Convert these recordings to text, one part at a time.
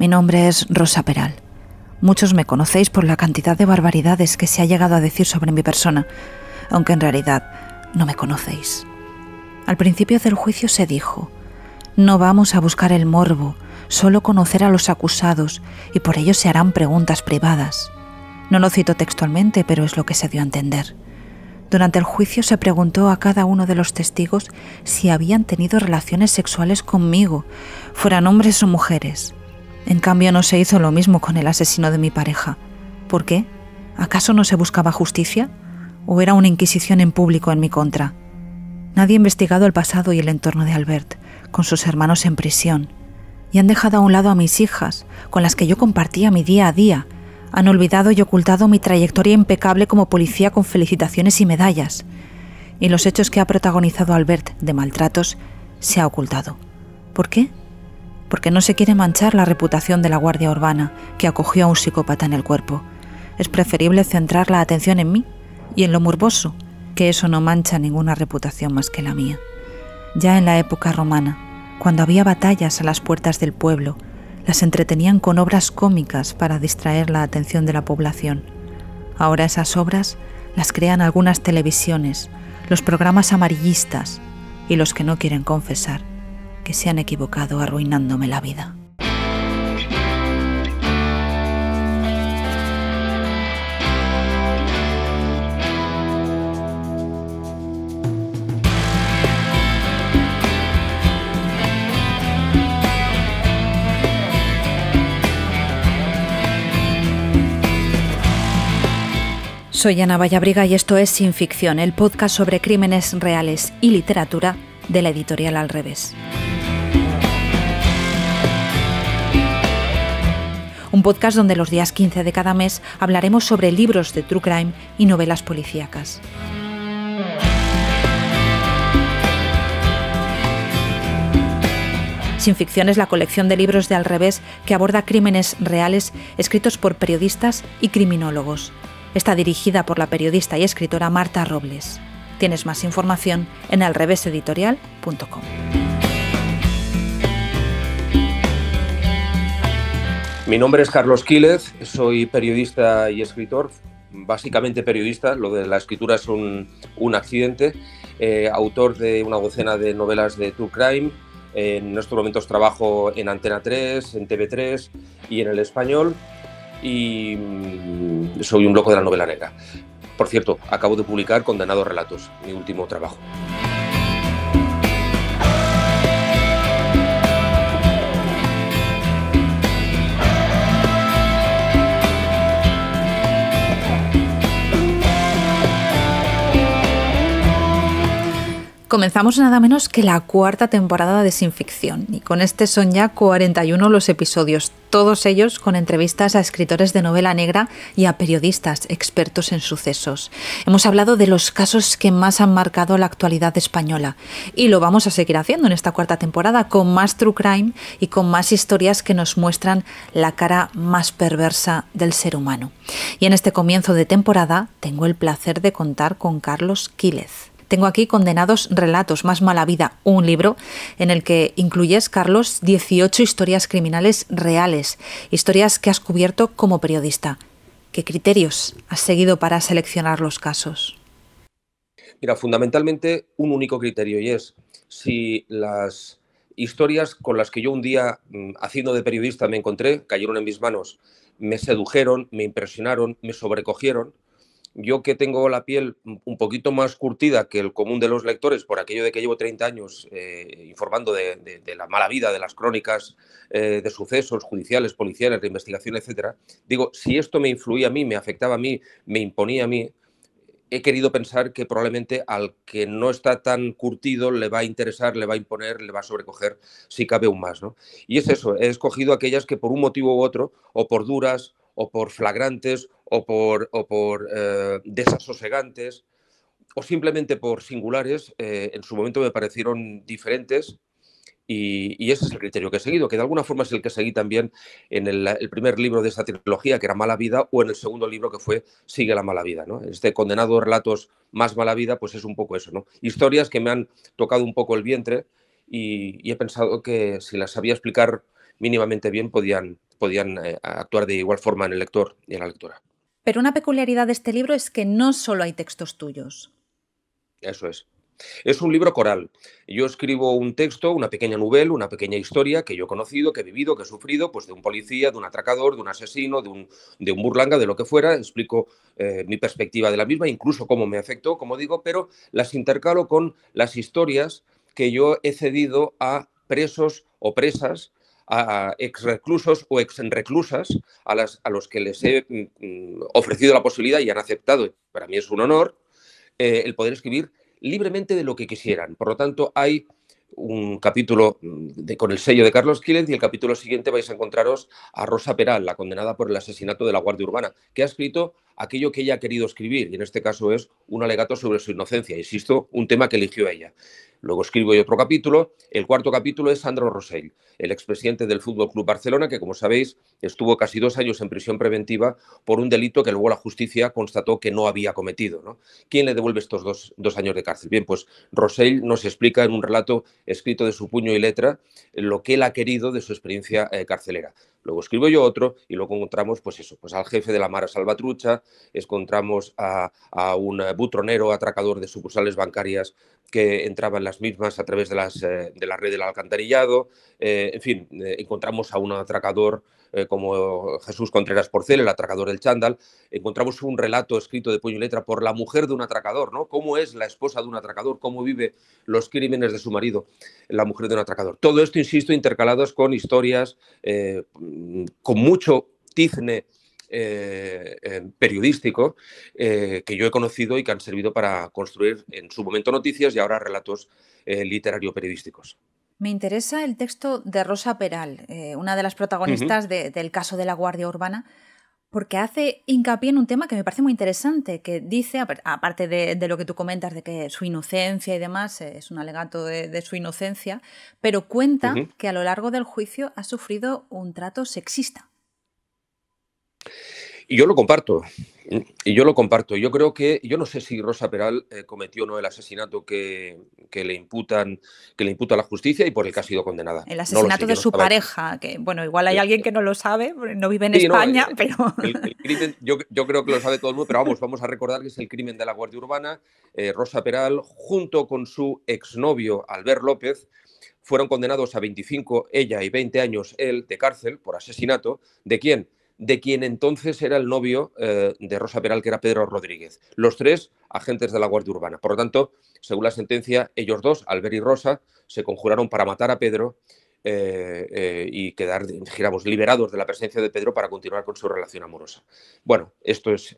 Mi nombre es Rosa Peral. Muchos me conocéis por la cantidad de barbaridades que se ha llegado a decir sobre mi persona, aunque en realidad no me conocéis. Al principio del juicio se dijo: no vamos a buscar el morbo, solo conocer a los acusados, y por ello se harán preguntas privadas. No lo cito textualmente, pero es lo que se dio a entender. Durante el juicio se preguntó a cada uno de los testigos si habían tenido relaciones sexuales conmigo, fueran hombres o mujeres. En cambio, no se hizo lo mismo con el asesino de mi pareja. ¿Por qué? ¿Acaso no se buscaba justicia? ¿O era una inquisición en público en mi contra? Nadie ha investigado el pasado y el entorno de Albert, con sus hermanos en prisión. Y han dejado a un lado a mis hijas, con las que yo compartía mi día a día. Han olvidado y ocultado mi trayectoria impecable como policía con felicitaciones y medallas. Y los hechos que ha protagonizado Albert de maltratos se ha ocultado. ¿Por qué? Porque no se quiere manchar la reputación de la Guardia Urbana, que acogió a un psicópata en el cuerpo. Es preferible centrar la atención en mí y en lo morboso, que eso no mancha ninguna reputación más que la mía. Ya en la época romana, cuando había batallas a las puertas del pueblo, las entretenían con obras cómicas para distraer la atención de la población. Ahora esas obras las crean algunas televisiones, los programas amarillistas y los que no quieren confesar que se han equivocado arruinándome la vida. Soy Ana Vallabriga y esto es Sin Ficción, el podcast sobre crímenes reales y literatura de la editorial Al Revés. Un podcast donde los días 15 de cada mes hablaremos sobre libros de true crime y novelas policíacas. Sin Ficción es la colección de libros de Al Revés que aborda crímenes reales escritos por periodistas y criminólogos. Está dirigida por la periodista y escritora Marta Robles. Tienes más información en alreveseditorial.com. Mi nombre es Carlos Quílez, soy periodista y escritor, básicamente periodista, lo de la escritura es un accidente, autor de una docena de novelas de true crime. En estos momentos trabajo en Antena 3, en TV3 y en El Español, y soy un loco de la novela negra. Por cierto, acabo de publicar Condenados Relatos, mi último trabajo. Comenzamos nada menos que la cuarta temporada de Sin Ficción y con este son ya 41 los episodios, todos ellos con entrevistas a escritores de novela negra y a periodistas expertos en sucesos. Hemos hablado de los casos que más han marcado la actualidad española y lo vamos a seguir haciendo en esta cuarta temporada con más true crime y con más historias que nos muestran la cara más perversa del ser humano. Y en este comienzo de temporada tengo el placer de contar con Carlos Quílez. Tengo aquí Condenados Relatos, más mala vida, un libro en el que incluyes, Carlos, 18 historias criminales reales, historias que has cubierto como periodista. ¿Qué criterios has seguido para seleccionar los casos? Mira, fundamentalmente un único criterio, y es si las historias con las que yo un día, haciendo de periodista, me encontré, cayeron en mis manos, me sedujeron, me impresionaron, me sobrecogieron. Yo, que tengo la piel un poquito más curtida que el común de los lectores por aquello de que llevo 30 años informando de la mala vida, de las crónicas de sucesos judiciales, policiales, de investigación, etcétera, digo, si esto me influía a mí, me afectaba a mí, me imponía a mí, he querido pensar que probablemente al que no está tan curtido le va a interesar, le va a imponer, le va a sobrecoger, si cabe aún más, ¿no? Y es eso, he escogido aquellas que por un motivo u otro, o por duras, o por flagrantes, o por desasosegantes, o simplemente por singulares, en su momento me parecieron diferentes, y ese es el criterio que he seguido, que de alguna forma es el que seguí también en el primer libro de esta trilogía, que era Mala Vida, o en el segundo libro, que fue Sigue la mala vida, ¿no? Este Condenados Relatos más mala vida, pues es un poco eso, ¿no? Historias que me han tocado un poco el vientre y he pensado que si las sabía explicar mínimamente bien podían podían actuar de igual forma en el lector y en la lectora. Pero una peculiaridad de este libro es que no solo hay textos tuyos. Eso es. Es un libro coral. Yo escribo un texto, una pequeña novela, una pequeña historia que yo he conocido, que he vivido, que he sufrido, pues de un policía, de un atracador, de un asesino, de un burlanga, de lo que fuera. Explico mi perspectiva de la misma, incluso cómo me afectó, como digo, pero las intercalo con las historias que yo he cedido a presos o presas, a ex reclusos o ex reclusas, a los que les he ofrecido la posibilidad y han aceptado. Para mí es un honor el poder escribir libremente de lo que quisieran. Por lo tanto, hay un capítulo con el sello de Carlos Quílez y el capítulo siguiente vais a encontraros a Rosa Peral, la condenada por el asesinato de la Guardia Urbana, que ha escrito aquello que ella ha querido escribir, y en este caso es un alegato sobre su inocencia, insisto, un tema que eligió ella. Luego escribo yo otro capítulo. El cuarto capítulo es Sandro Rosell, el expresidente del Fútbol Club Barcelona, que, como sabéis, estuvo casi 2 años en prisión preventiva por un delito que luego la justicia constató que no había cometido, ¿no? ¿Quién le devuelve estos dos años de cárcel? Bien, pues Rosell nos explica en un relato escrito de su puño y letra lo que él ha querido de su experiencia carcelera. Luego escribo yo otro y luego encontramos, pues eso, pues al jefe de la Mara Salvatrucha, encontramos a un butronero atracador de sucursales bancarias que entraba en las mismas a través de la red del alcantarillado. En fin, encontramos a un atracador como Jesús Contreras Porcel, el atracador del chándal. Encontramos un relato escrito de puño y letra por la mujer de un atracador, ¿no? Cómo es la esposa de un atracador, cómo vive los crímenes de su marido, la mujer de un atracador. Todo esto, insisto, intercalados con historias con mucho tizne periodístico que yo he conocido y que han servido para construir en su momento noticias y ahora relatos literario-periodísticos. Me interesa el texto de Rosa Peral, una de las protagonistas del caso de la Guardia Urbana, porque hace hincapié en un tema que me parece muy interesante, que dice, aparte de lo que tú comentas, de que su inocencia y demás, es un alegato de su inocencia, pero cuenta que a lo largo del juicio ha sufrido un trato sexista. Y yo lo comparto. Yo creo que, yo no sé si Rosa Peral cometió o no el asesinato que le imputa la justicia y por el que ha sido condenada. El asesinato de su pareja, que bueno, igual hay alguien que no lo sabe, no vive en España, pero... El crimen, yo creo que lo sabe todo el mundo, pero vamos a recordar que es el crimen de la Guardia Urbana. Rosa Peral, junto con su exnovio Albert López, fueron condenados a 25, ella, y 20 años él, de cárcel por asesinato. ¿De quién? De quien entonces era el novio de Rosa Peral, que era Pedro Rodríguez. Los 3 agentes de la Guardia Urbana. Por lo tanto, según la sentencia, ellos 2, Albert y Rosa, se conjuraron para matar a Pedro y quedar, digamos, liberados de la presencia de Pedro para continuar con su relación amorosa. Bueno, esto es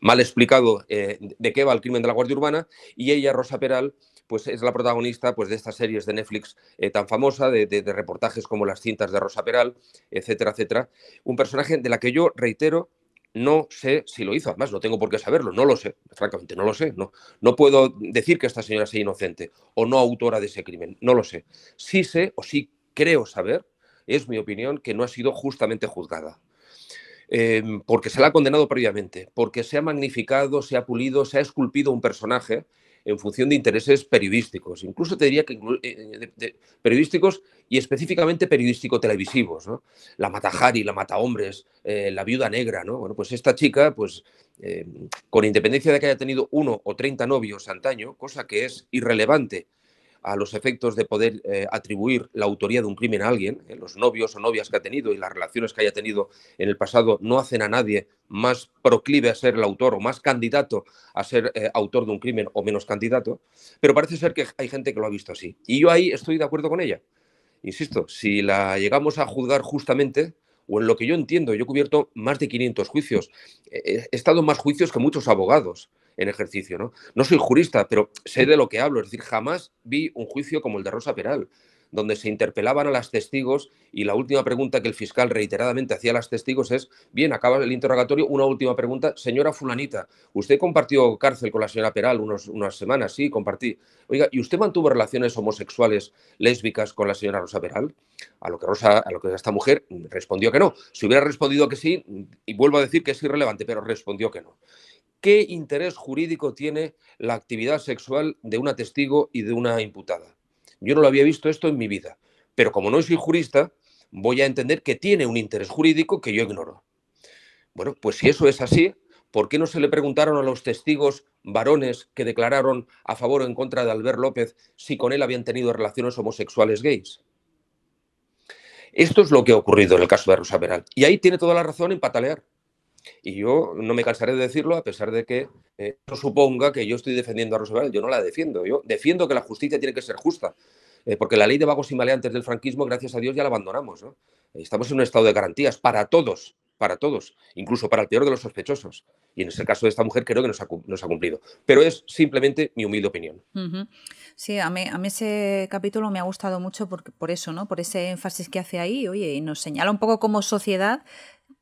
mal explicado de qué va el crimen de la Guardia Urbana, y ella, Rosa Peral, pues es la protagonista, pues, de estas series de Netflix tan famosa, de reportajes como Las cintas de Rosa Peral, etcétera, etcétera. Un personaje de la que yo, reitero, no sé si lo hizo. Además, no tengo por qué saberlo, no lo sé, francamente, no lo sé. No puedo decir que esta señora sea inocente o no autora de ese crimen, no lo sé. Sí sé, o sí creo saber, es mi opinión, que no ha sido justamente juzgada. Porque se la ha condenado previamente, porque se ha magnificado, se ha pulido, se ha esculpido un personaje en función de intereses periodísticos, incluso te diría que periodísticos y específicamente periodístico-televisivos, ¿no? La Matajari, la Matahombres, la Viuda Negra, ¿no? Bueno, pues esta chica, pues con independencia de que haya tenido 1 o 30 novios antaño, cosa que es irrelevante a los efectos de poder atribuir la autoría de un crimen a alguien, los novios o novias que ha tenido y las relaciones que haya tenido en el pasado no hacen a nadie más proclive a ser el autor o más candidato a ser autor de un crimen o menos candidato, pero parece ser que hay gente que lo ha visto así. Y yo ahí estoy de acuerdo con ella. Insisto, si la llegamos a juzgar justamente, o en lo que yo entiendo, yo he cubierto más de 500 juicios, he estado en más juicios que muchos abogados en ejercicio, ¿no? No soy jurista, pero sé de lo que hablo. Es decir, jamás vi un juicio como el de Rosa Peral, donde se interpelaban a las testigos y la última pregunta que el fiscal reiteradamente hacía a las testigos es: bien, acaba el interrogatorio, una última pregunta, señora fulanita, ¿usted compartió cárcel con la señora Peral unas semanas? Sí, compartí. Oiga, ¿y usted mantuvo relaciones homosexuales, lésbicas con la señora Rosa Peral? A lo que esta mujer respondió que no. Si hubiera respondido que sí, y vuelvo a decir que es irrelevante, pero respondió que no. ¿Qué interés jurídico tiene la actividad sexual de una testigo y de una imputada? Yo no lo había visto esto en mi vida, pero como no soy jurista, voy a entender que tiene un interés jurídico que yo ignoro. Bueno, pues si eso es así, ¿por qué no se le preguntaron a los testigos varones que declararon a favor o en contra de Albert López si con él habían tenido relaciones homosexuales gays? Esto es lo que ha ocurrido en el caso de Rosa Peral. Y ahí tiene toda la razón en patalear. Y yo no me cansaré de decirlo, a pesar de que no suponga que yo estoy defendiendo a Rosa Peral. Yo no la defiendo. Yo defiendo que la justicia tiene que ser justa. Porque la ley de vagos y maleantes del franquismo, gracias a Dios, ya la abandonamos, ¿no? Estamos en un estado de garantías para todos, incluso para el peor de los sospechosos. Y en ese caso de esta mujer creo que nos ha cumplido. Pero es simplemente mi humilde opinión. Sí, a mí ese capítulo me ha gustado mucho por eso, ¿no? Por ese énfasis que hace ahí, oye, y nos señala un poco como sociedad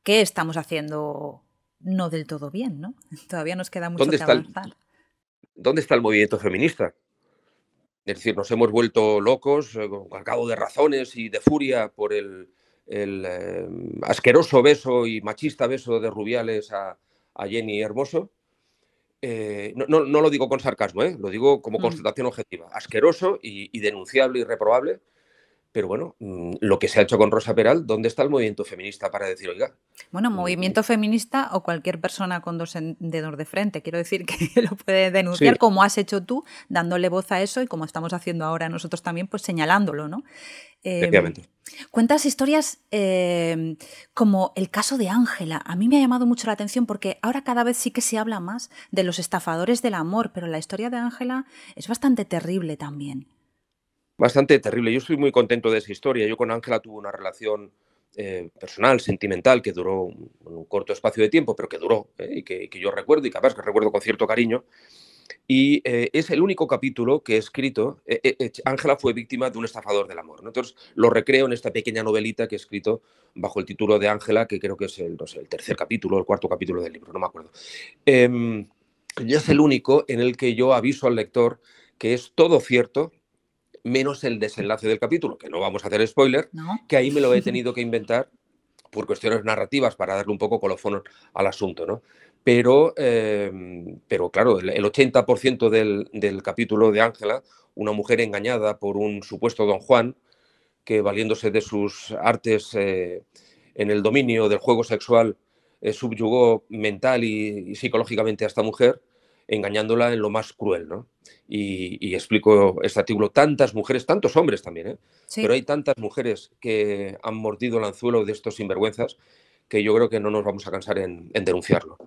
qué estamos haciendo no del todo bien, ¿no? Todavía nos queda mucho que avanzar. ¿Dónde está el movimiento feminista? Es decir, nos hemos vuelto locos, cargados de razones y de furia por el asqueroso beso y machista beso de Rubiales a Jenny Hermoso. No lo digo con sarcasmo, lo digo como constatación objetiva. Asqueroso y denunciable y reprobable. Pero bueno, lo que se ha hecho con Rosa Peral, ¿dónde está el movimiento feminista para decir, oiga? Bueno, movimiento feminista o cualquier persona con dos dedos de frente. Quiero decir que lo puede denunciar, sí, como has hecho tú, dándole voz a eso y como estamos haciendo ahora nosotros también, pues señalándolo, ¿no? Efectivamente. Cuentas historias como el caso de Ángela. A mí me ha llamado mucho la atención porque ahora cada vez sí que se habla más de los estafadores del amor, pero la historia de Ángela es bastante terrible también. Bastante terrible. Yo estoy muy contento de esa historia. Yo con Ángela tuve una relación personal, sentimental, que duró un corto espacio de tiempo, pero que duró, y que yo recuerdo, y capaz que recuerdo con cierto cariño. Y es el único capítulo que he escrito. Ángela fue víctima de un estafador del amor, ¿no? Entonces lo recreo en esta pequeña novelita que he escrito bajo el título de Ángela, que creo que es el tercer capítulo, el cuarto capítulo del libro, no me acuerdo. Y es el único en el que yo aviso al lector que es todo cierto, menos el desenlace del capítulo, que no vamos a hacer spoiler, ¿no? Que ahí me lo he tenido que inventar por cuestiones narrativas para darle un poco colofón al asunto, ¿no? Pero claro, el 80% del capítulo de Ángela, una mujer engañada por un supuesto don Juan, que valiéndose de sus artes en el dominio del juego sexual, subyugó mental y psicológicamente a esta mujer, engañándola en lo más cruel, ¿no? Y explico este artículo, tantas mujeres, tantos hombres también, sí, pero hay tantas mujeres que han mordido el anzuelo de estos sinvergüenzas que yo creo que no nos vamos a cansar en denunciarlo.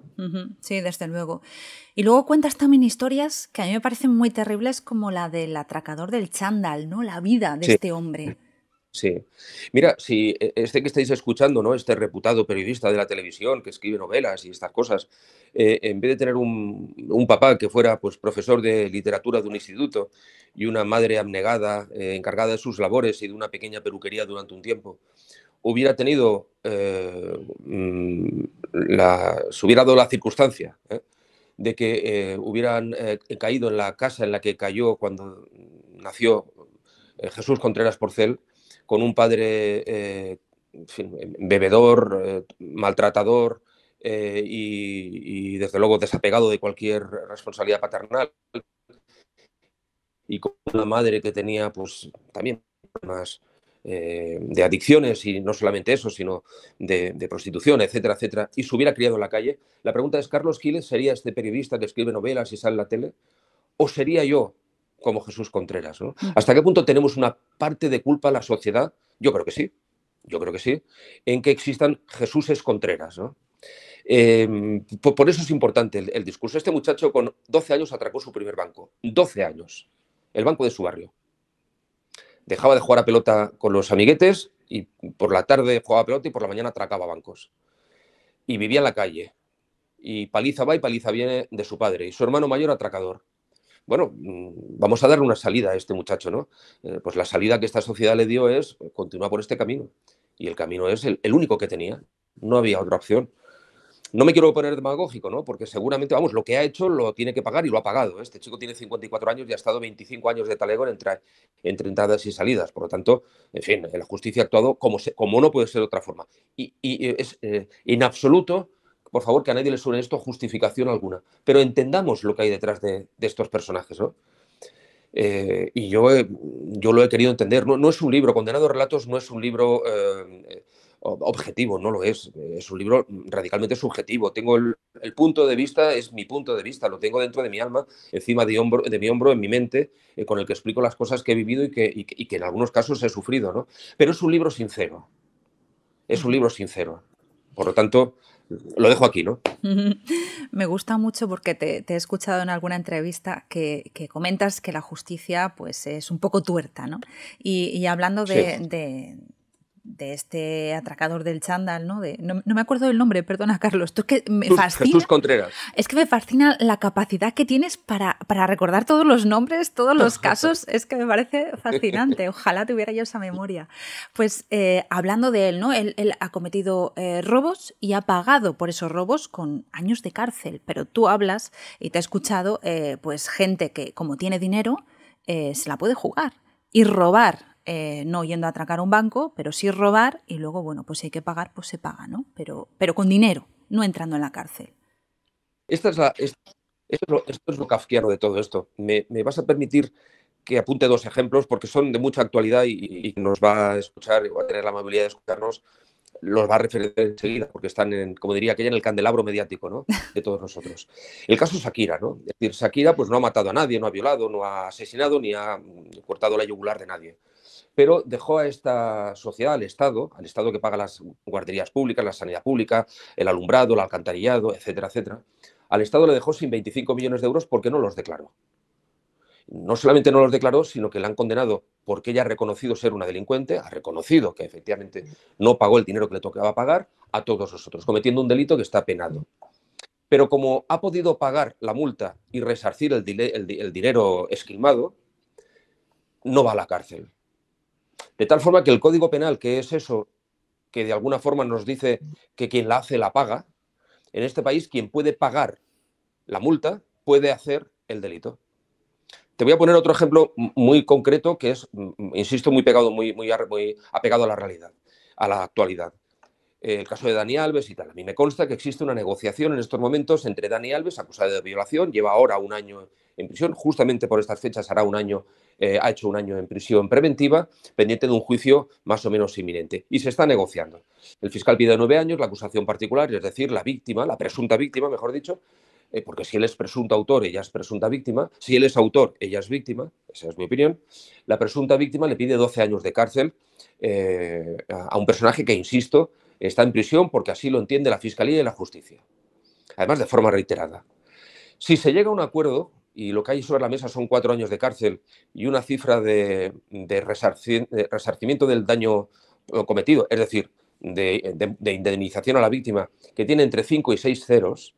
Sí, desde luego. Y luego cuentas también historias que a mí me parecen muy terribles, como la del atracador del chándal, ¿no? La vida de este hombre. Sí. Mira, si este que estáis escuchando, ¿no? Este reputado periodista de la televisión que escribe novelas y estas cosas, en vez de tener un papá que fuera pues, profesor de literatura de un instituto y una madre abnegada, encargada de sus labores y de una pequeña peluquería durante un tiempo, hubiera tenido, se hubiera dado la circunstancia de que hubieran caído en la casa en la que cayó cuando nació Jesús Contreras Porcel, con un padre bebedor, maltratador y desde luego desapegado de cualquier responsabilidad paternal, y con una madre que tenía pues también problemas de adicciones, y no solamente eso, sino de prostitución, etcétera, etcétera, y se hubiera criado en la calle. La pregunta es, ¿Carlos Quiles sería este periodista que escribe novelas y sale en la tele? ¿O sería yo como Jesús Contreras, ¿no? ¿Hasta qué punto tenemos una parte de culpa la sociedad? Yo creo que sí, en que existan Jesúses Contreras, ¿no? Por eso es importante el discurso. Este muchacho con 12 años atracó su primer banco, 12 años, el banco de su barrio. Dejaba de jugar a pelota con los amiguetes y por la tarde jugaba a pelota y por la mañana atracaba bancos. Y vivía en la calle. Y paliza va y paliza viene de su padre. Y su hermano mayor atracador. Bueno, vamos a darle una salida a este muchacho, ¿no? Pues la salida que esta sociedad le dio es continuar por este camino. Y el camino es el único que tenía. No había otra opción. No me quiero poner demagógico, ¿no? Porque seguramente, vamos, lo que ha hecho lo tiene que pagar y lo ha pagado. Este chico tiene 54 años y ha estado 25 años de talego entre entradas y salidas. Por lo tanto, en fin, la justicia ha actuado como no puede ser de otra forma. Y es en absoluto, por favor, que a nadie le suene esto justificación alguna. Pero entendamos lo que hay detrás de estos personajes, ¿no? Y yo lo he querido entender. No es un libro, Condenados Relatos no es un libro objetivo, no lo es. Es un libro radicalmente subjetivo. Tengo el punto de vista, es mi punto de vista, lo tengo dentro de mi alma, encima de mi hombro, en mi mente, con el que explico las cosas que he vivido y que en algunos casos he sufrido, ¿no? Pero es un libro sincero. Es un libro sincero. Por lo tanto, lo dejo aquí, ¿no? Me gusta mucho porque te he escuchado en alguna entrevista que comentas que la justicia pues, es un poco tuerta, ¿no? Y hablando Sí. de este atracador del chándal, ¿no? No me acuerdo del nombre, perdona, Carlos. Esto es que me fascina. Jesús Contreras. Es que me fascina la capacidad que tienes para recordar todos los nombres, todos los casos. Es que me parece fascinante. Ojalá tuviera yo esa memoria. Pues hablando de él, ¿no? Él ha cometido robos y ha pagado por esos robos con años de cárcel. Pero tú hablas y te he escuchado, pues gente que como tiene dinero se la puede jugar y robar. No yendo a atracar un banco, pero sí robar y luego, bueno, pues si hay que pagar, pues se paga, ¿no? Pero con dinero, no entrando en la cárcel. Esto es lo kafkiano de todo esto. Me vas a permitir que apunte dos ejemplos porque son de mucha actualidad y nos va a escuchar y va a tener la amabilidad de escucharnos, los va a referir enseguida porque están, como diría aquella, en el candelabro mediático, ¿no? De todos nosotros. El caso Shakira, ¿no? Es decir, Shakira pues, no ha matado a nadie, no ha violado, no ha asesinado ni ha cortado la yugular de nadie. Pero dejó a esta sociedad, al Estado que paga las guarderías públicas, la sanidad pública, el alumbrado, el alcantarillado, etcétera, etcétera. Al Estado le dejó sin 25 millones de euros porque no los declaró. No solamente no los declaró, sino que la han condenado porque ella ha reconocido ser una delincuente, ha reconocido que efectivamente no pagó el dinero que le tocaba pagar a todos nosotros, cometiendo un delito que está penado. Pero como ha podido pagar la multa y resarcir el dinero esquilmado, no va a la cárcel. De tal forma que el Código Penal, que es eso que de alguna forma nos dice que quien la hace la paga, en este país quien puede pagar la multa puede hacer el delito. Te voy a poner otro ejemplo muy concreto que es, insisto, muy apegado a la realidad, a la actualidad. El caso de Dani Alves y tal. A mí me consta que existe una negociación en estos momentos entre Dani Alves, acusado de violación, lleva ahora un año en prisión, justamente por estas fechas hará un año, ha hecho un año en prisión preventiva, pendiente de un juicio más o menos inminente. Y se está negociando. El fiscal pide 9 años, la acusación particular, es decir, la víctima, la presunta víctima, mejor dicho, porque si él es presunto autor, ella es presunta víctima, si él es autor, ella es víctima, esa es mi opinión, la presunta víctima le pide 12 años de cárcel a un personaje que, insisto, está en prisión porque así lo entiende la Fiscalía y la Justicia, además de forma reiterada. Si se llega a un acuerdo y lo que hay sobre la mesa son 4 años de cárcel y una cifra de resarcimiento del daño cometido, es decir, de indemnización a la víctima, que tiene entre 5 y 6 ceros,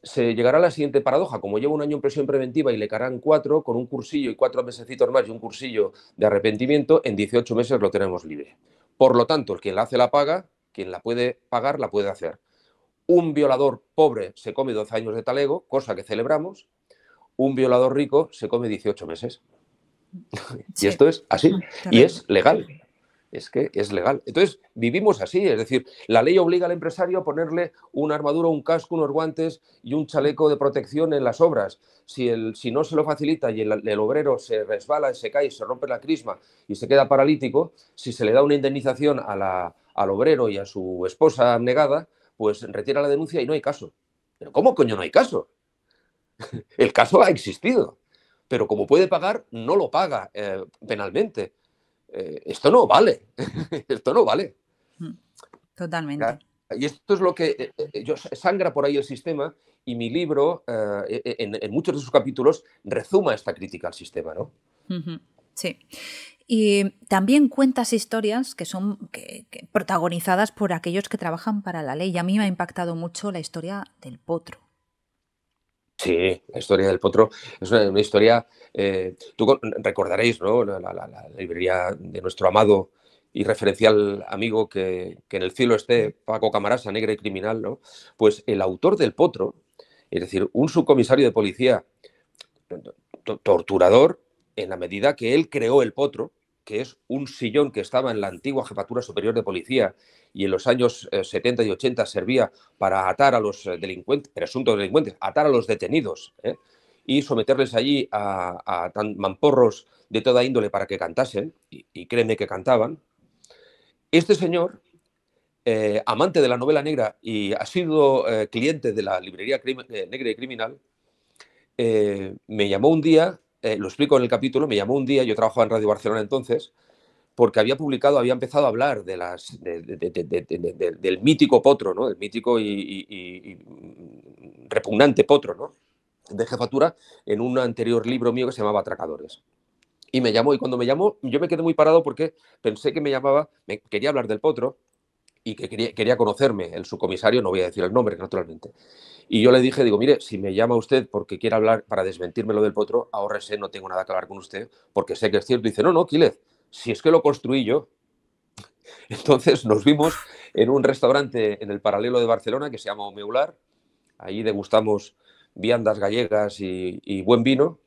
se llegará a la siguiente paradoja. Como lleva un año en prisión preventiva y le caerán 4, con un cursillo y 4 mesecitos más y un cursillo de arrepentimiento, en 18 meses lo tenemos libre. Por lo tanto, el quien la hace la paga, quien la puede pagar la puede hacer. Un violador pobre se come 12 años de talego, cosa que celebramos. Un violador rico se come 18 meses. Sí. Y esto es así. Y es legal. Es que es legal. Entonces, vivimos así, es decir, la ley obliga al empresario a ponerle una armadura, un casco, unos guantes y un chaleco de protección en las obras. Si no se lo facilita y el obrero se resbala, se cae, se rompe la crisma y se queda paralítico, si se le da una indemnización al obrero y a su esposa abnegada, pues retira la denuncia y no hay caso. ¿Pero cómo coño no hay caso? El caso ha existido, pero como puede pagar, no lo paga penalmente. Esto no vale, esto no vale. Totalmente. Y esto es lo que sangra por ahí el sistema y mi libro, en muchos de sus capítulos, rezuma esta crítica al sistema, ¿no? Sí. Y también cuentas historias que son protagonizadas por aquellos que trabajan para la ley. Y a mí me ha impactado mucho la historia del potro. Sí, la historia del potro es una historia, tú recordaréis, ¿no? La librería de nuestro amado y referencial amigo que en el cielo esté, Paco Camarasa, Negra y Criminal, ¿no? Pues el autor del potro, es decir, un subcomisario de policía torturador, en la medida que él creó el potro, que es un sillón que estaba en la antigua Jefatura Superior de Policía y en los años 70 y 80 servía para atar a los delincuentes, presuntos delincuentes, atar a los detenidos, y someterles allí a mamporros de toda índole para que cantasen, y créeme que cantaban. Este señor, amante de la novela negra y ha sido cliente de la librería negra y criminal, me llamó un día, lo explico en el capítulo, me llamó un día, yo trabajaba en Radio Barcelona entonces, porque había empezado a hablar del mítico potro, ¿no? El mítico y repugnante potro, ¿no? De jefatura, en un anterior libro mío que se llamaba Atracadores. Y me llamó, y cuando me llamó, yo me quedé muy parado porque pensé que me llamaba, quería hablar del potro y que quería conocerme, el subcomisario, no voy a decir el nombre, naturalmente. Y yo le dije, digo, mire, si me llama usted porque quiere hablar para desmentirme lo del potro, ahórrese, no tengo nada que hablar con usted, porque sé que es cierto. Y dice, no, Quílez, si es que lo construí yo. Entonces nos vimos en un restaurante en el Paralelo de Barcelona que se llama Omeular. Allí degustamos viandas gallegas y buen vino.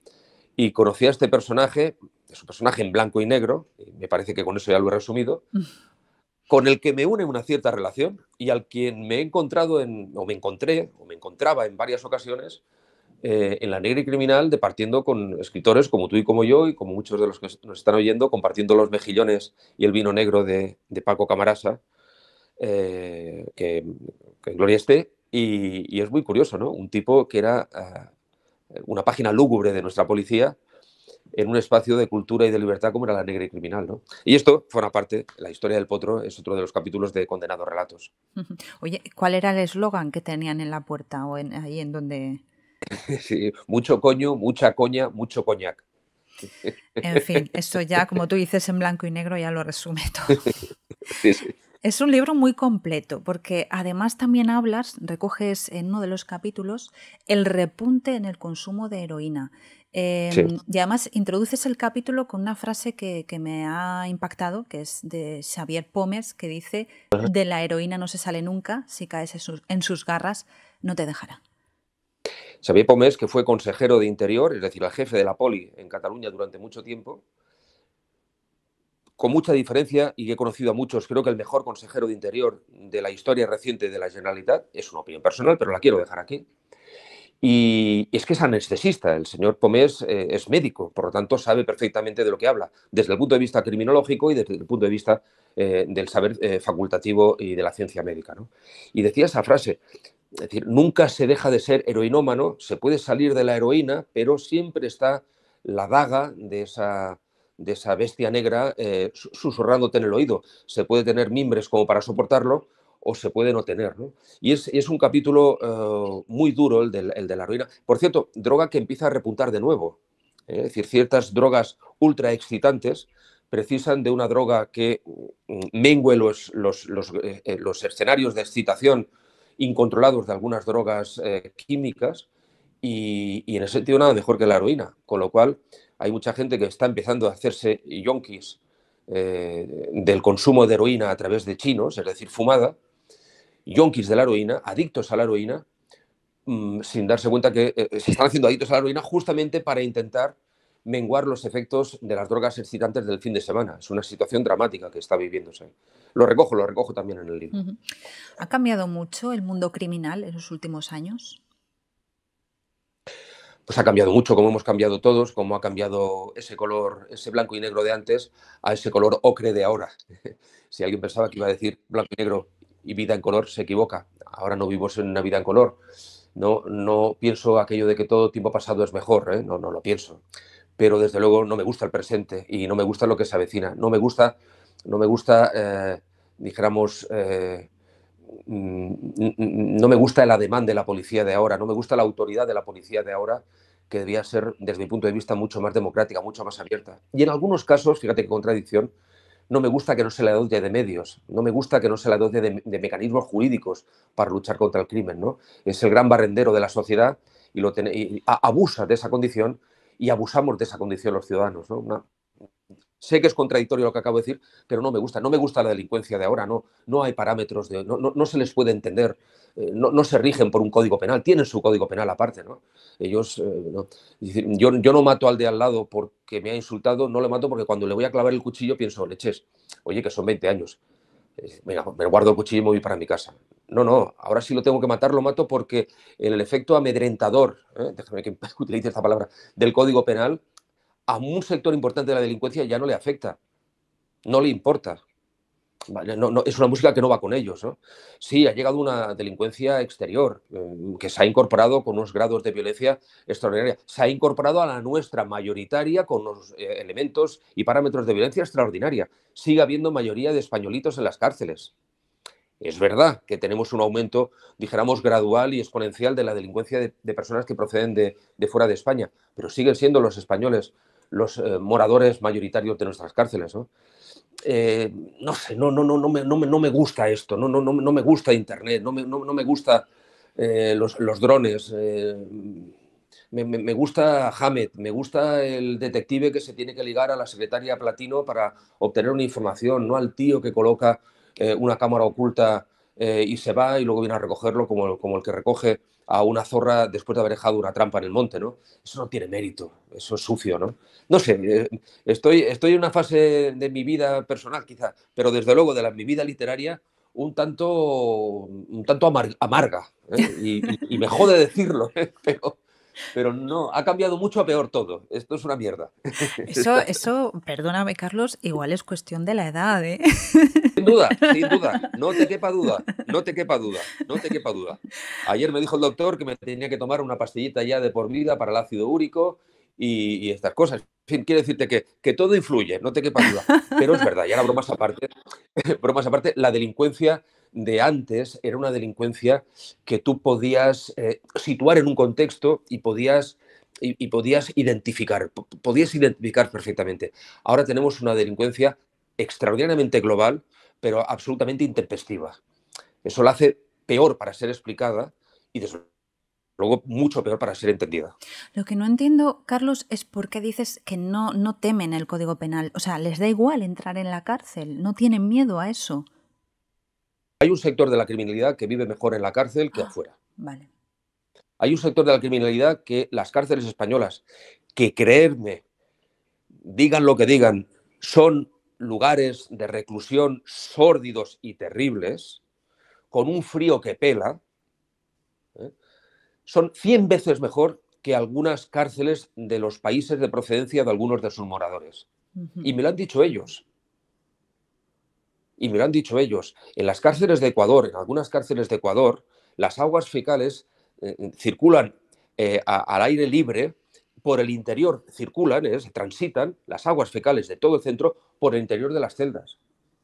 Y conocí a este personaje, es un personaje en blanco y negro, y me parece que con eso ya lo he resumido, con el que me une una cierta relación y al quien me he encontrado, o me encontraba en varias ocasiones en la Negra y Criminal, departiendo con escritores como tú y como yo, y como muchos de los que nos están oyendo, compartiendo los mejillones y el vino negro de Paco Camarasa, que en gloria esté, y es muy curioso, ¿no? Un tipo que era una página lúgubre de nuestra policía en un espacio de cultura y de libertad como era la Negra y Criminal, ¿no? Y esto forma parte, la historia del potro es otro de los capítulos de Condenados Relatos. Oye, ¿cuál era el eslogan que tenían en la puerta o ahí en donde...? Sí, mucho coño, mucha coña, mucho coñac. En fin, esto ya, como tú dices, en blanco y negro ya lo resume todo. Sí, sí. Es un libro muy completo porque además también recoges en uno de los capítulos el repunte en el consumo de heroína. Sí. Y además introduces el capítulo con una frase que me ha impactado, que es de Xavier Pomés, que dice: de la heroína no se sale nunca, si caes en sus garras no te dejará. Xavier Pomés, que fue consejero de Interior, es decir, el jefe de la poli en Cataluña durante mucho tiempo, con mucha diferencia, y he conocido a muchos, creo que el mejor consejero de Interior de la historia reciente de la Generalitat, es una opinión personal, pero la quiero dejar aquí. Y es que es anestesista, el señor Pomés es médico, por lo tanto sabe perfectamente de lo que habla, desde el punto de vista criminológico y desde el punto de vista del saber facultativo y de la ciencia médica, ¿no? Y decía esa frase, es decir, nunca se deja de ser heroinómano, se puede salir de la heroína, pero siempre está la daga de esa bestia negra susurrándote en el oído. Se puede tener mimbres como para soportarlo o se puede no tener, ¿no? Y es un capítulo muy duro el de la heroína. Por cierto, droga que empieza a repuntar de nuevo. Es decir, ciertas drogas ultra excitantes precisan de una droga que mengue los escenarios de excitación incontrolados de algunas drogas químicas y en ese sentido nada mejor que la heroína, con lo cual hay mucha gente que está empezando a hacerse yonkis del consumo de heroína a través de chinos, es decir, fumada, yonkis de la heroína, adictos a la heroína, sin darse cuenta que se están haciendo adictos a la heroína justamente para intentar menguar los efectos de las drogas excitantes del fin de semana. Es una situación dramática que está viviéndose. Lo recojo también en el libro. ¿Ha cambiado mucho el mundo criminal en los últimos años? Pues ha cambiado mucho, como hemos cambiado todos, como ha cambiado ese color, ese blanco y negro de antes, a ese color ocre de ahora. Si alguien pensaba que iba a decir blanco y negro y vida en color, se equivoca. Ahora no vivimos en una vida en color. No pienso aquello de que todo tiempo pasado es mejor, ¿eh? No lo pienso. Pero desde luego no me gusta el presente y no me gusta lo que se avecina. No me gusta, dijéramos, no me gusta el ademán de la policía de ahora, no me gusta la autoridad de la policía de ahora, que debía ser, desde mi punto de vista, mucho más democrática, mucho más abierta. Y en algunos casos, fíjate qué contradicción, no me gusta que no se le dote de medios, no me gusta que no se le dote de mecanismos jurídicos para luchar contra el crimen, ¿no? Es el gran barrendero de la sociedad y abusa de esa condición y abusamos de esa condición los ciudadanos, ¿no? Sé que es contradictorio lo que acabo de decir, pero no me gusta. No me gusta la delincuencia de ahora. No hay parámetros, no se les puede entender. No se rigen por un código penal. Tienen su código penal aparte, ¿no? Ellos, no. Es decir, yo no mato al de al lado porque me ha insultado, no le mato porque cuando le voy a clavar el cuchillo pienso, leches, oye, que son 20 años. Venga, me guardo el cuchillo y me voy para mi casa. No, no, ahora sí lo tengo que matar, lo mato porque el efecto amedrentador, déjame que utilice esta palabra, del Código Penal, a un sector importante de la delincuencia ya no le afecta, no le importa. Vale, no, no, es una música que no va con ellos, ¿no? Sí, ha llegado una delincuencia exterior que se ha incorporado con unos grados de violencia extraordinaria. Se ha incorporado a la nuestra mayoritaria con unos elementos y parámetros de violencia extraordinaria. Sigue habiendo mayoría de españolitos en las cárceles. Es verdad que tenemos un aumento, dijéramos, gradual y exponencial de la delincuencia de personas que proceden de fuera de España, pero siguen siendo los españoles los moradores mayoritarios de nuestras cárceles, ¿no? No sé, no me gusta esto, no me gusta Internet, no me gusta los drones. Me gusta Hamed, me gusta el detective que se tiene que ligar a la secretaria Platino para obtener una información, no al tío que coloca una cámara oculta y se va y luego viene a recogerlo como el que recoge a una zorra después de haber dejado una trampa en el monte, ¿no? Eso no tiene mérito, eso es sucio, ¿no? No sé, estoy en una fase de mi vida personal quizá, pero desde luego de mi vida literaria un tanto amarga, ¿eh? Y me jode decirlo, ¿eh? Pero no, ha cambiado mucho a peor todo. Esto es una mierda. Perdóname, Carlos, igual es cuestión de la edad, ¿eh? Sin duda, no te quepa duda, no te quepa duda, no te quepa duda. Ayer me dijo el doctor que me tenía que tomar una pastillita ya de por vida para el ácido úrico y estas cosas. En fin, quiero decirte que todo influye, no te quepa duda. Pero es verdad, y ahora bromas aparte, la delincuencia de antes era una delincuencia que tú podías situar en un contexto y podías identificar, perfectamente. Ahora tenemos una delincuencia extraordinariamente global, pero absolutamente intempestiva. Eso la hace peor para ser explicada y desde luego mucho peor para ser entendida. Lo que no entiendo, Carlos, es por qué dices que no temen el Código Penal. O sea, les da igual entrar en la cárcel, no tienen miedo a eso. Hay un sector de la criminalidad que vive mejor en la cárcel que afuera. Vale. Hay un sector de la criminalidad que las cárceles españolas, que creerme, digan lo que digan, son lugares de reclusión sórdidos y terribles, con un frío que pela, son 100 veces mejor que algunas cárceles de los países de procedencia de algunos de sus moradores. Y me lo han dicho ellos. En las cárceles de Ecuador, en algunas cárceles de Ecuador, las aguas fecales circulan al aire libre, por el interior circulan, se transitan las aguas fecales de todo el centro por el interior de las celdas.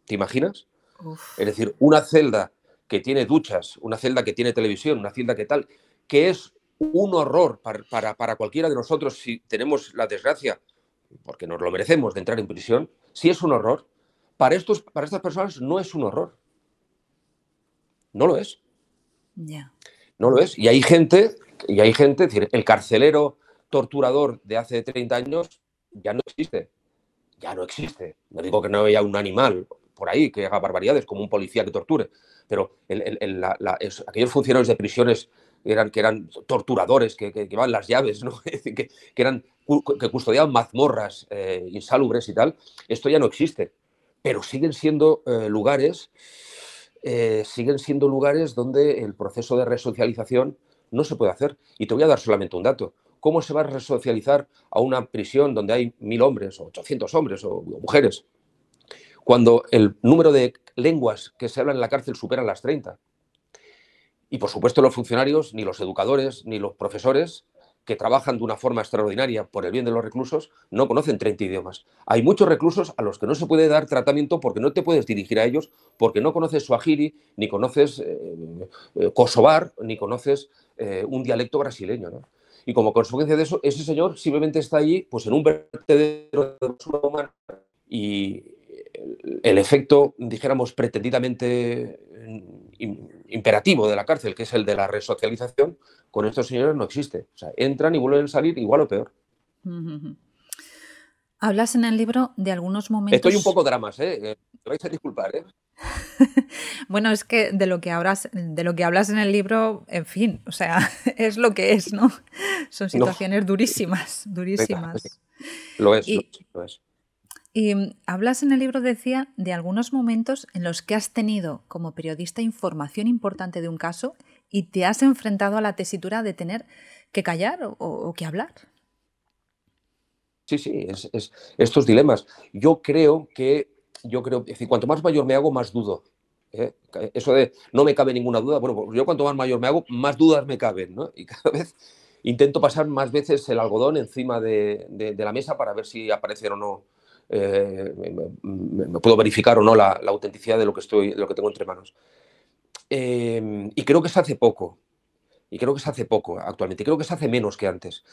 ¿Te imaginas? Uf. Es decir, una celda que tiene duchas, una celda que tiene televisión, una celda que tal, que es un horror para cualquiera de nosotros si tenemos la desgracia, porque nos lo merecemos, de entrar en prisión, si es un horror, para estas personas no es un horror. No lo es. Yeah. No lo es. Y hay gente, es decir, el carcelero torturador de hace 30 años ya no existe. Ya no existe. No digo que no haya un animal por ahí que haga barbaridades, como un policía que torture, pero aquellos funcionarios de prisiones que eran torturadores, que llevaban las llaves, ¿no? que custodiaban mazmorras insalubres y tal, esto ya no existe. Pero siguen siendo lugares donde el proceso de resocialización no se puede hacer. Y te voy a dar solamente un dato. ¿Cómo se va a resocializar a una prisión donde hay 1000 hombres, o 800 hombres, o mujeres, cuando el número de lenguas que se hablan en la cárcel superan las 30? Y, por supuesto, los funcionarios, ni los educadores, ni los profesores, que trabajan de una forma extraordinaria por el bien de los reclusos, no conocen 30 idiomas. Hay muchos reclusos a los que no se puede dar tratamiento porque no te puedes dirigir a ellos, porque no conoces suajili, ni conoces kosovar, ni conoces un dialecto brasileño, ¿no? Y como consecuencia de eso, ese señor simplemente está allí, pues en un vertedero de basura humana, y el efecto, dijéramos, pretendidamente imperativo de la cárcel, que es el de la resocialización, con estos señores no existe. O sea, entran y vuelven a salir igual o peor. Hablas en el libro de algunos momentos... Estoy un poco dramas, ¿eh? Me vais a disculpar, ¿eh? Bueno, es que de lo que hablas en el libro, en fin, o sea, es lo que es, ¿no? Son situaciones durísimas. Lo es. Y hablas en el libro, decía, de algunos momentos en los que has tenido como periodista información importante de un caso y te has enfrentado a la tesitura de tener que callar o que hablar. Sí, estos dilemas. Yo creo, es decir, cuanto más mayor me hago, más dudo. Eso de no me cabe ninguna duda, bueno, pues yo cuanto más mayor me hago, más dudas me caben, ¿no? Y cada vez intento pasar más veces el algodón encima de la mesa para ver si aparecen o no, me puedo verificar o no la autenticidad de lo que tengo entre manos. Y creo que se hace poco. Y creo que se hace poco actualmente. Creo que se hace menos que antes.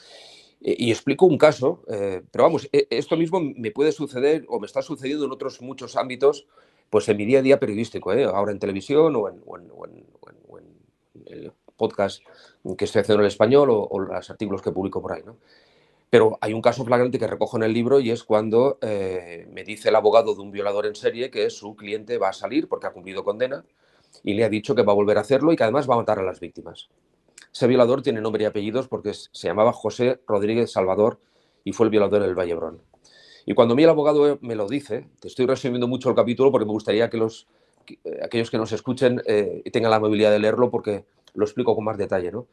Y explico un caso, pero vamos, esto mismo me puede suceder o me está sucediendo en otros muchos ámbitos, pues en mi día a día periodístico, ahora en televisión o en el podcast que estoy haciendo en el español o los artículos que publico por ahí, ¿no? Pero hay un caso flagrante que recojo en el libro y es cuando me dice el abogado de un violador en serie que su cliente va a salir porque ha cumplido condena y le ha dicho que va a volver a hacerlo y que además va a matar a las víctimas. Ese violador tiene nombre y apellidos porque se llamaba José Rodríguez Salvador y fue el violador del Vallebrón. Y cuando a mí el abogado me lo dice, te estoy resumiendo mucho el capítulo porque me gustaría que aquellos que nos escuchen tengan la amabilidad de leerlo porque lo explico con más detalle, ¿no?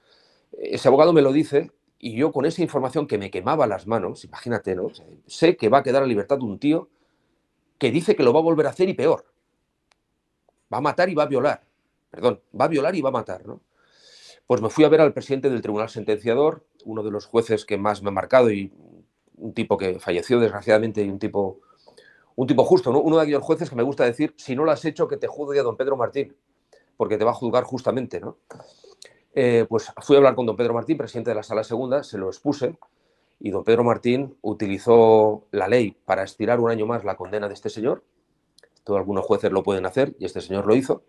Ese abogado me lo dice y yo con esa información que me quemaba las manos, imagínate, ¿no? Sé que va a quedar a libertad un tío que dice que lo va a volver a hacer y peor. Va a matar y va a violar. Perdón, va a violar y va a matar, ¿no? Pues me fui a ver al presidente del tribunal sentenciador, uno de los jueces que más me ha marcado y un tipo que falleció desgraciadamente y un tipo justo, ¿no? Uno de aquellos jueces que me gusta decir, si no lo has hecho, que te juzgue a don Pedro Martín, porque te va a juzgar justamente, ¿no? Pues fui a hablar con don Pedro Martín, presidente de la Sala Segunda, se lo expuse y don Pedro Martín utilizó la ley para estirar un año más la condena de este señor. Todos algunos jueces lo pueden hacer y este señor lo hizo.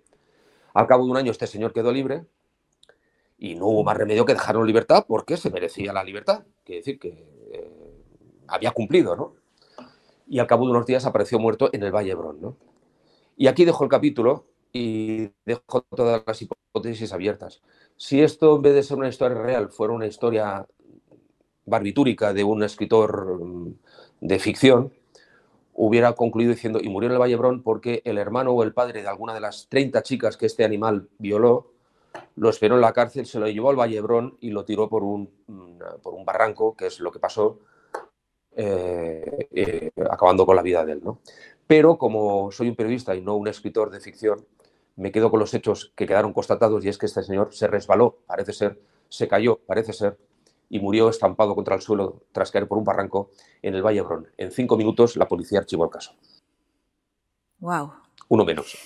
Al cabo de un año este señor quedó libre y no hubo más remedio que dejarlo en libertad porque se merecía la libertad. Quiere decir que había cumplido, ¿no? Y al cabo de unos días apareció muerto en el Vallebrón, ¿no? Y aquí dejo el capítulo y dejo todas las hipótesis abiertas. Si esto, en vez de ser una historia real, fuera una historia barbitúrica de un escritor de ficción, hubiera concluido diciendo, y murió en el Vallebrón porque el hermano o el padre de alguna de las 30 chicas que este animal violó, lo esperó en la cárcel, se lo llevó al Vallebrón y lo tiró por un barranco, que es lo que pasó, acabando con la vida de él, ¿no? Pero como soy un periodista y no un escritor de ficción, me quedo con los hechos que quedaron constatados y es que este señor se resbaló, parece ser, se cayó, parece ser, y murió estampado contra el suelo tras caer por un barranco en el Vallebrón. En 5 minutos la policía archivó el caso. Wow. Uno menos.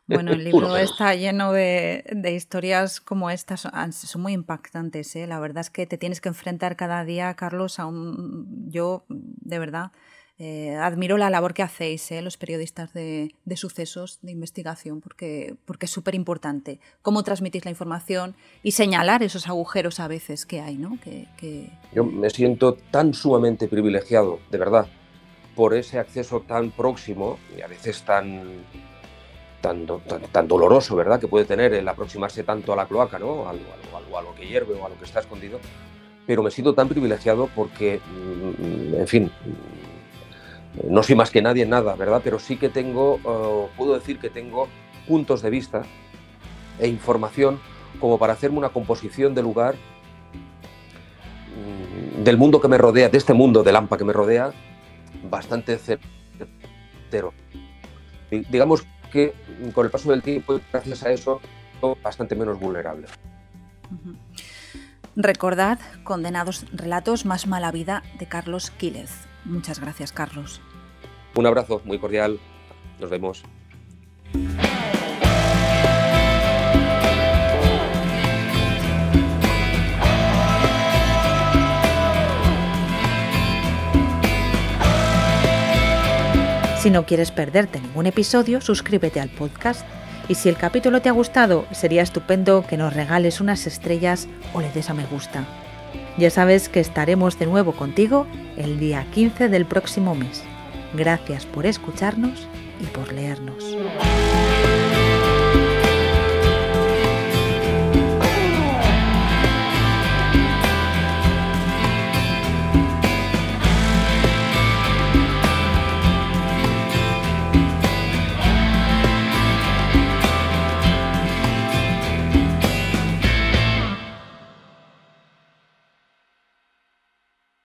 Bueno, el libro está lleno de historias como estas, son muy impactantes, ¿eh? La verdad es que te tienes que enfrentar cada día, Carlos, yo, de verdad, admiro la labor que hacéis, los periodistas de sucesos, de investigación, porque es súper importante cómo transmitís la información y señalar esos agujeros a veces que hay, ¿no? Yo me siento tan sumamente privilegiado, de verdad, por ese acceso tan próximo y a veces tan doloroso, ¿verdad?, que puede tener el aproximarse tanto a la cloaca, ¿no?, a lo que hierve o a lo que está escondido, pero me siento tan privilegiado porque, en fin, no soy más que nadie en nada, ¿verdad?, pero sí que puedo decir que tengo puntos de vista e información como para hacerme una composición de lugar del mundo que me rodea, de este mundo del AMPA que me rodea, bastante certero. Digamos que con el paso del tiempo, gracias a eso, soy bastante menos vulnerable. Recordad Condenados, relatos más mala vida, de Carlos Quílez. Muchas gracias, Carlos. Un abrazo muy cordial. Nos vemos. Si no quieres perderte ningún episodio, suscríbete al podcast. Y si el capítulo te ha gustado, sería estupendo que nos regales unas estrellas o le des a me gusta. Ya sabes que estaremos de nuevo contigo el día 15 del próximo mes. Gracias por escucharnos y por leernos.